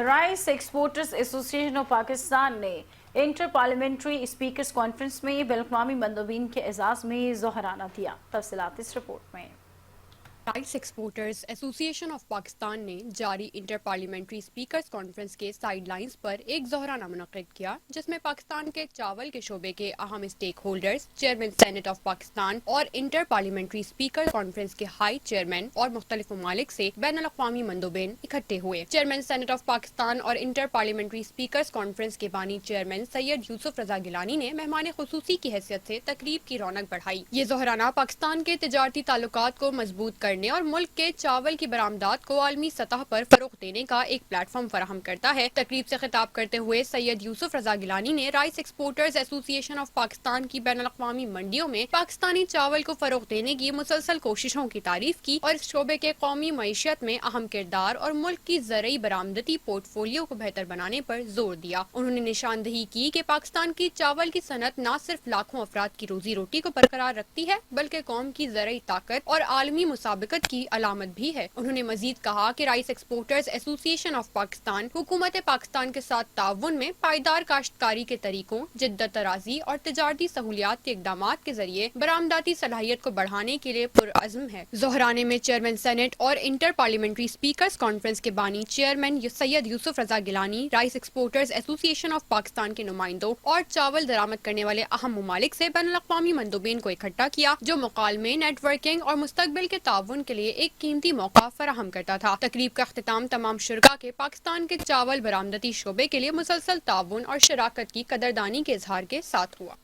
Rice exporters ایسوسی ایشن of Pakistan نے انٹر پارلیمنٹری اسپیکرز کانفرنس میں بین الاقوامی مندوبین کے اعزاز میں ظہرانہ دیا۔ تفصیلات اس رپورٹ میں۔ رائس ایکسپورٹرز ایسوسی ایشن آف پاکستان نے جاری انٹر پارلیمنٹری اسپیکرز کانفرنس کے سائیڈ لائنز پر ایک ظہرانہ منعقد کیا، جس میں پاکستان کے چاول کے شعبے کے اہم stake holders, chairman senate of Pakistan اور انٹر پارلیمنٹری اسپیکرز کانفرنس کے ہائی چیئرمین اور مختلف ممالک سے بین الاقوامی مندوبین اکٹھے ہوئے۔ چیئرمین سینٹ آف پاکستان اور انٹر پارلیمنٹری اسپیکرز کانفرنس کے بانی چیئرمین سید یوسف رضا گیلانی نے مہمان خصوصی کی حیثیت سے تقریب کی رونق بڑھائی۔ یہ ظہرانہ پاکستان کے تجارتی تعلقات کو مضبوط کرنے اور ملک کے چاول کی برآمدات کو عالمی سطح پر فروغ دینے کا ایک پلیٹ فارم فراہم کرتا ہے۔ تقریب سے خطاب کرتے ہوئے سید یوسف رضا گیلانی نے رائس ایکسپورٹرز ایسوسی ایشن آف پاکستان کی بین الاقوامی منڈیوں میں پاکستانی چاول کو فروغ دینے کی مسلسل کوششوں کی تعریف کی اور اس شعبے کے قومی معیشت میں اہم کردار اور ملک کی زرعی برآمداتی پورٹ فولیو کو بہتر بنانے پر زور دیا۔ انہوں نے نشاندہی کی کہ پاکستان کی چاول کی صنعت نہ صرف لاکھوں افراد کی روزی روٹی کو برقرار رکھتی ہے بلکہ قوم کی زرعی طاقت اور عالمی مسابقت کی علامت بھی ہے۔ انہوں نے مزید کہا کہ رائس ایکسپورٹرز ایسوسی ایشن آف پاکستان حکومت پاکستان کے ساتھ تعاون میں پائیدار کاشتکاری کے طریقوں، جدت طرازی اور تجارتی سہولیات کے اقدامات کے ذریعے برآمداتی صلاحیت کو بڑھانے کے لیے پرعزم ہے۔ ظہرانے میں چیئرمین سینٹ اور انٹر پارلیمنٹری اسپیکرز کانفرنس کے بانی چیئرمین سید یوسف رضا گیلانی، رائس ایکسپورٹرز ایسوسی ایشن آف پاکستان کے نمائندوں اور چاول درآمد کرنے والے اہم ممالک سے بین الاقوامی مندوبین کو اکٹھا کیا، جو مکالمے، نیٹ ورکنگ اور مستقبل کے تعاون کے لیے ایک قیمتی موقع فراہم کرتا تھا۔ تقریب کا اختتام تمام شرکاء کے پاکستان کے چاول برآمداتی شعبے کے لیے مسلسل تعاون اور شراکت کی قدردانی کے اظہار کے ساتھ ہوا۔